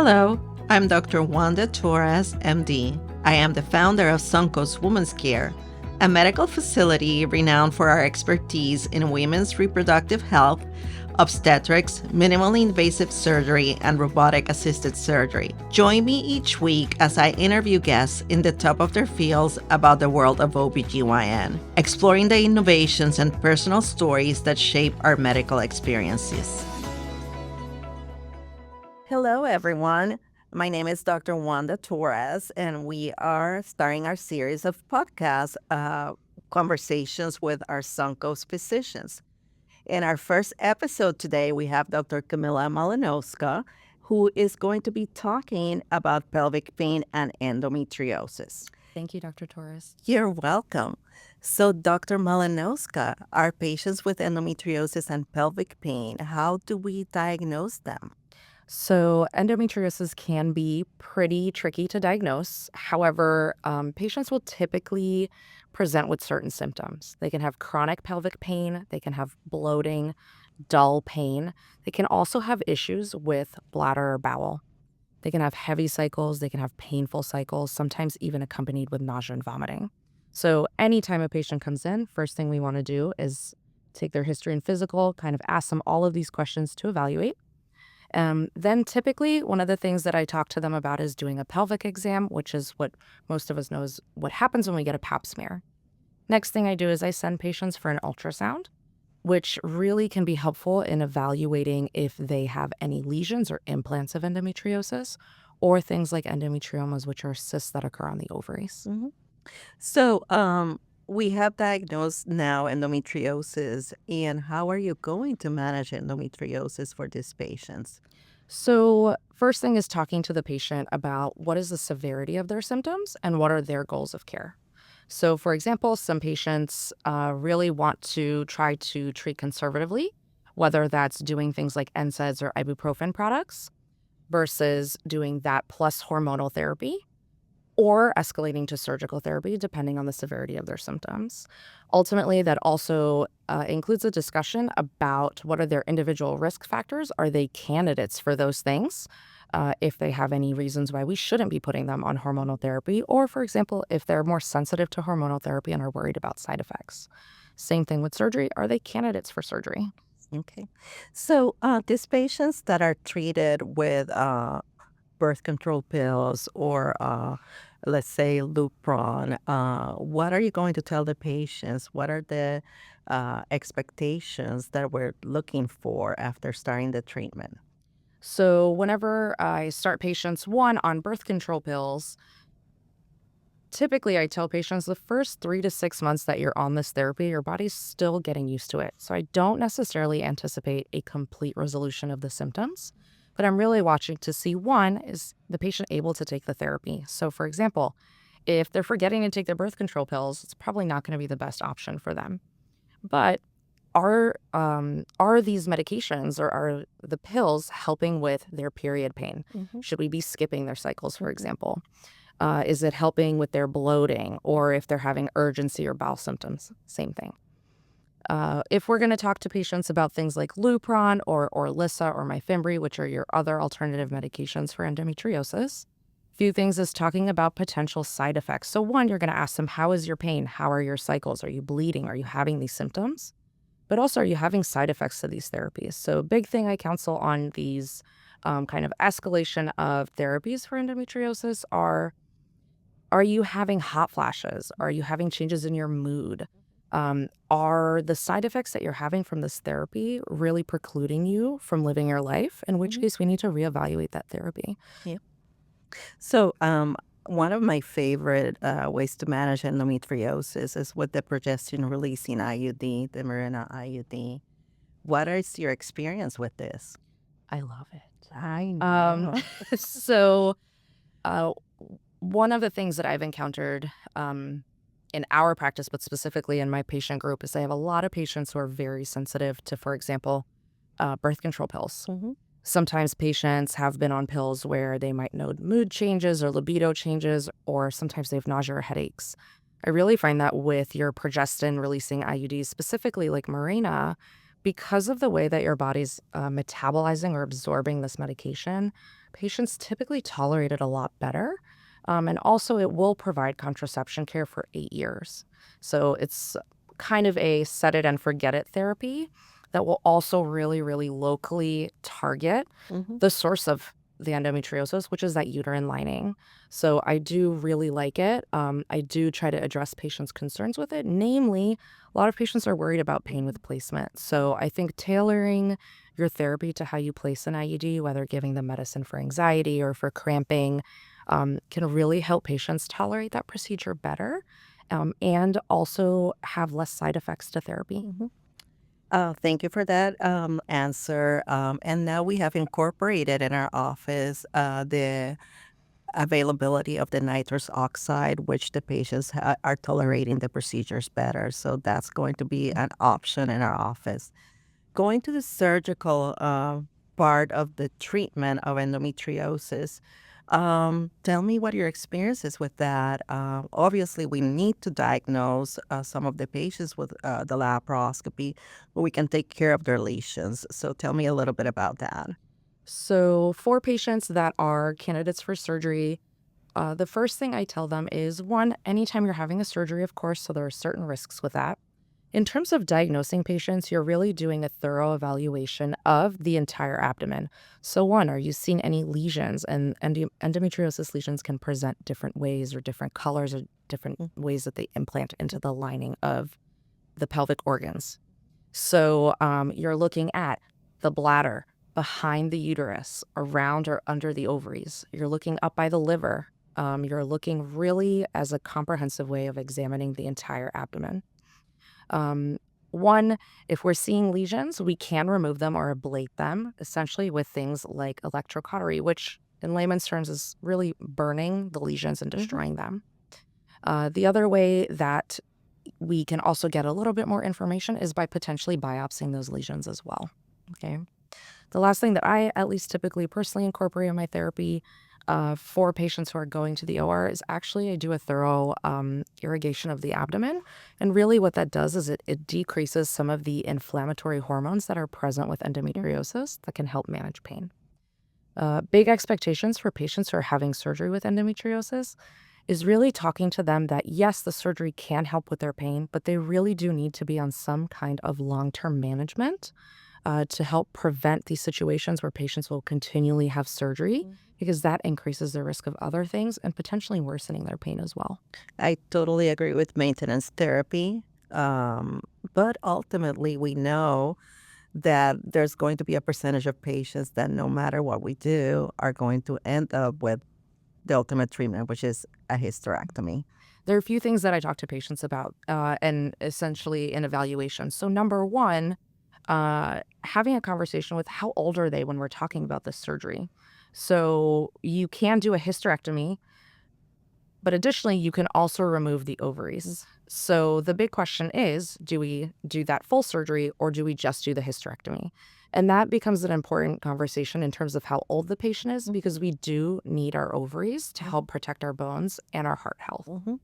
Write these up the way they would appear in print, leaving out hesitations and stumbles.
Hello, I'm Dr. Wanda Torres, MD. I am the founder of Suncoast Women's Care, a medical facility renowned for our expertise in women's reproductive health, obstetrics, minimally invasive surgery, and robotic-assisted surgery. Join me each week as I interview guests in the top of their fields about the world of OBGYN, exploring the innovations and personal stories that shape our medical experiences. Hello, everyone. My name is Dr. Wanda Torres, and we are starting our series of podcasts, conversations with our Suncoast physicians. In our first episode today, we have Dr. Camilla Malinowska, who is going to be talking about pelvic pain and endometriosis. Thank you, Dr. Torres. You're welcome. So, Dr. Malinowska, our patients with endometriosis and pelvic pain, how do we diagnose them? So, endometriosis can be pretty tricky to diagnose. However, patients will typically present with certain symptoms. They can have chronic pelvic pain, they can have bloating, dull pain. They can also have issues with bladder or bowel. They can have heavy cycles, they can have painful cycles, sometimes even accompanied with nausea and vomiting. So, anytime a patient comes in, first thing we want to do is take their history and physical, kind of ask them all of these questions to evaluate. Then typically one of the things that I talk to them about is doing a pelvic exam, which is what most of us know is what happens when we get a pap smear. Next thing I do is I send patients for an ultrasound, which really can be helpful in evaluating if they have any lesions or implants of endometriosis or things like endometriomas, which are cysts that occur on the ovaries. So, we have diagnosed now endometriosis, and how are you going to manage endometriosis for these patients? So, first thing is talking to the patient about what is the severity of their symptoms and what are their goals of care. So, for example, some patients really want to try to treat conservatively, whether that's doing things like NSAIDs or ibuprofen products versus doing that plus hormonal therapy, or escalating to surgical therapy, depending on the severity of their symptoms. Ultimately, that also includes a discussion about what are their individual risk factors. Are they candidates for those things? If they have any reasons why we shouldn't be putting them on hormonal therapy, or for example, if they're more sensitive to hormonal therapy and are worried about side effects. Same thing with surgery. Are they candidates for surgery? Okay. So, these patients that are treated with birth control pills or, let's say, Lupron, what are you going to tell the patients? What are the expectations that we're looking for after starting the treatment? So, whenever I start patients, one, on birth control pills, typically I tell patients the first 3 to 6 months that you're on this therapy, your body's still getting used to it. So, I don't necessarily anticipate a complete resolution of the symptoms, but I'm really watching to see, one, is the patient able to take the therapy? So, for example, if they're forgetting to take their birth control pills, it's probably not going to be the best option for them. But are these medications or are the pills helping with their period pain? Should we be skipping their cycles, for example? Is it helping with their bloating, or if they're having urgency or bowel symptoms? Same thing. If we're going to talk to patients about things like Lupron or Orlissa or Myfimbry, which are your other alternative medications for endometriosis, few things is talking about potential side effects. So one, you're going to ask them, how is your pain? How are your cycles? Are you bleeding? Are you having these symptoms? But also, are you having side effects to these therapies? So big thing I counsel on these kind of escalation of therapies for endometriosis are you having hot flashes? Are you having changes in your mood? Are the side effects that you're having from this therapy really precluding you from living your life? In which case, we need to reevaluate that therapy. So, one of my favorite ways to manage endometriosis is with the progestin-releasing IUD, the Mirena IUD. What is your experience with this? I love it. I know. So, one of the things that I've encountered in our practice, but specifically in my patient group, is I have a lot of patients who are very sensitive to, for example, birth control pills. Sometimes patients have been on pills where they might note mood changes or libido changes, or sometimes they have nausea or headaches. I really find that with your progestin-releasing IUDs, specifically like Mirena, Because of the way that your body's metabolizing or absorbing this medication, patients typically tolerate it a lot better. And also, it will provide contraception care for 8 years. So it's kind of a set it and forget it therapy that will also really, really locally target Mhm. the source of the endometriosis, which is that uterine lining. So I do really like it. I do try to address patients' concerns with it. Namely, a lot of patients are worried about pain with placement. So I think tailoring your therapy to how you place an IUD, whether giving them medicine for anxiety or for cramping, can really help patients tolerate that procedure better, and also have less side effects to therapy. Mhm. Thank you for that answer. And now we have incorporated in our office the availability of the nitrous oxide, which the patients are tolerating the procedures better. So that's going to be an option in our office. Going to the surgical part of the treatment of endometriosis, tell me what your experience is with that. Obviously, we need to diagnose some of the patients with the laparoscopy, but we can take care of their lesions. So tell me a little bit about that. So, for patients that are candidates for surgery, the first thing I tell them is one, anytime you're having a surgery, of course, so there are certain risks with that. In terms of diagnosing patients, you're really doing a thorough evaluation of the entire abdomen. So, one, are you seeing any lesions? And endometriosis lesions can present different ways or different colors or different Mm. ways that they implant into the lining of the pelvic organs. So, you're looking at the bladder, behind the uterus, around or under the ovaries. You're looking up by the liver. You're looking really as a comprehensive way of examining the entire abdomen. Um, one, if we're seeing lesions, we can remove them or ablate them, essentially with things like electrocautery, which in layman's terms is really burning the lesions and Mhm. destroying them. The other way that we can also get a little bit more information is by potentially biopsying those lesions as well. Okay. The last thing that I at least typically personally incorporate in my therapy for patients who are going to the OR is actually I do a thorough irrigation of the abdomen. And really, what that does is it decreases some of the inflammatory hormones that are present with Mhm. endometriosis that can help manage pain. Big expectations for patients who are having surgery with endometriosis is really talking to them that yes, the surgery can help with their pain, but they really do need to be on some kind of long term management to help prevent these situations where patients will continually have surgery Mhm. because that increases the risk of other things and potentially worsening their pain as well. I totally agree with maintenance therapy. Um, but ultimately, we know that there's going to be a percentage of patients that no matter what we do are going to end up with the ultimate treatment, which is a hysterectomy. There are a few things that I talk to patients about and essentially in evaluation. So, number one, having a conversation with how old are they when we're talking about this surgery. So, you can do a hysterectomy. But additionally, you can also remove the ovaries. So the big question is, do we do that full surgery or do we just do the hysterectomy? And that becomes an important conversation in terms of how old the patient is because we do need our ovaries to help Mhm. protect our bones and our heart health. Mhm.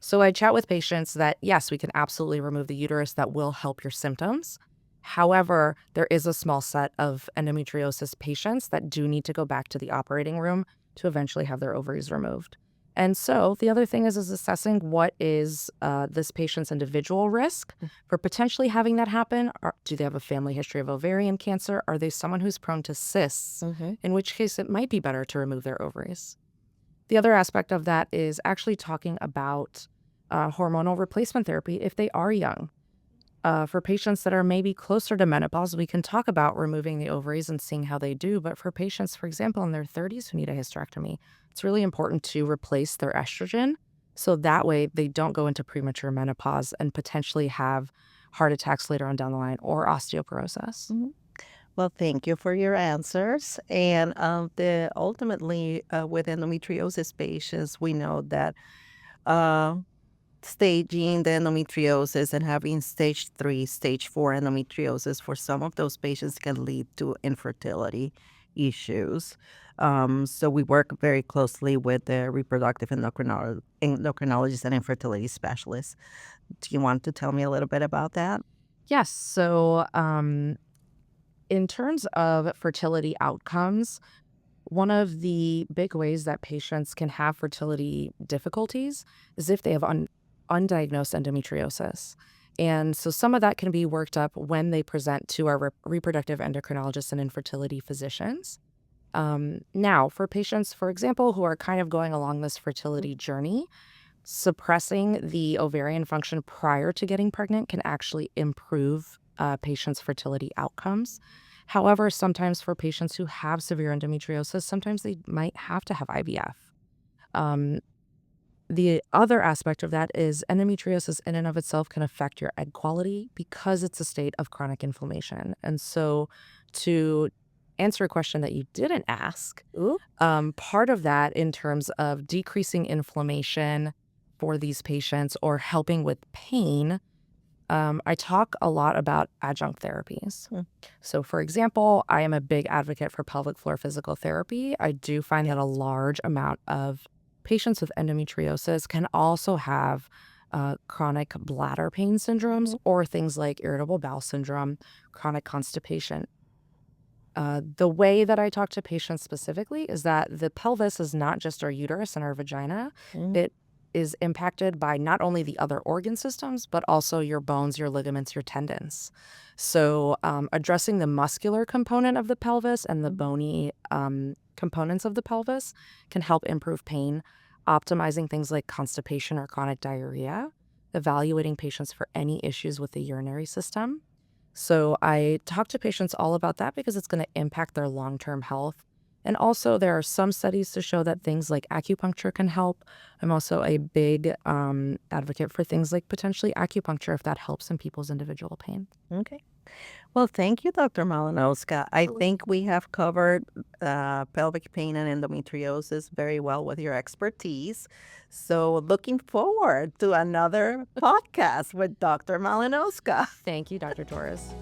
So I chat with patients that, yes, we can absolutely remove the uterus that will help your symptoms. However, there is a small set of endometriosis patients that do need to go back to the operating room to eventually have their ovaries removed. And so the other thing is assessing what is this patient's individual risk for potentially having that happen. Do they have a family history of ovarian cancer? Are they someone who's prone to cysts? Mhm. In which case, it might be better to remove their ovaries. The other aspect of that is actually talking about hormonal replacement therapy if they are young. For patients that are maybe closer to menopause, we can talk about removing the ovaries and seeing how they do. But for patients, for example, in their 30s who need a hysterectomy, it's really important to replace their estrogen so that way they don't go into premature menopause and potentially have heart attacks later on down the line or osteoporosis. Mhm. Well, thank you for your answers. And the ultimately, with endometriosis patients, we know that uh, staging the endometriosis and having stage 3, stage 4 endometriosis for some of those patients can lead to infertility issues. So we work very closely with the reproductive endocrinologists and infertility specialists. Do you want to tell me a little bit about that? Yes. So, in terms of fertility outcomes, one of the big ways that patients can have fertility difficulties is if they have undiagnosed endometriosis. And so some of that can be worked up when they present to our reproductive endocrinologists and infertility physicians. Now, for patients, for example, who are kind of going along this fertility journey, suppressing the ovarian function prior to getting pregnant can actually improve patients' fertility outcomes. However, sometimes for patients who have severe endometriosis, sometimes they might have to have IVF. Um, the other aspect of that is endometriosis in and of itself can affect your egg quality because it's a state of chronic inflammation. And so, to answer a question that you didn't ask, Ooh. part of that in terms of decreasing inflammation for these patients or helping with pain, I talk a lot about adjunct therapies. Mm. So, for example, I am a big advocate for pelvic floor physical therapy. I do find that a large amount of patients with endometriosis can also have chronic bladder pain syndromes or things like irritable bowel syndrome, chronic constipation. The way that I talk to patients specifically is that the pelvis is not just our uterus and our vagina. Mm. It is impacted by not only the other organ systems, but also your bones, your ligaments, your tendons. So, addressing the muscular component of the pelvis and the bony components of the pelvis can help improve pain, optimizing things like constipation or chronic diarrhea, evaluating patients for any issues with the urinary system. So I talk to patients all about that because it's going to impact their long-term health. And also, there are some studies to show that things like acupuncture can help. I'm also a big advocate for things like potentially acupuncture if that helps in people's individual pain. Okay. Well, thank you, Dr. Malinowska. I think we have covered pelvic pain and endometriosis very well with your expertise. So, looking forward to another podcast with Dr. Malinowska. Thank you, Dr. Torres.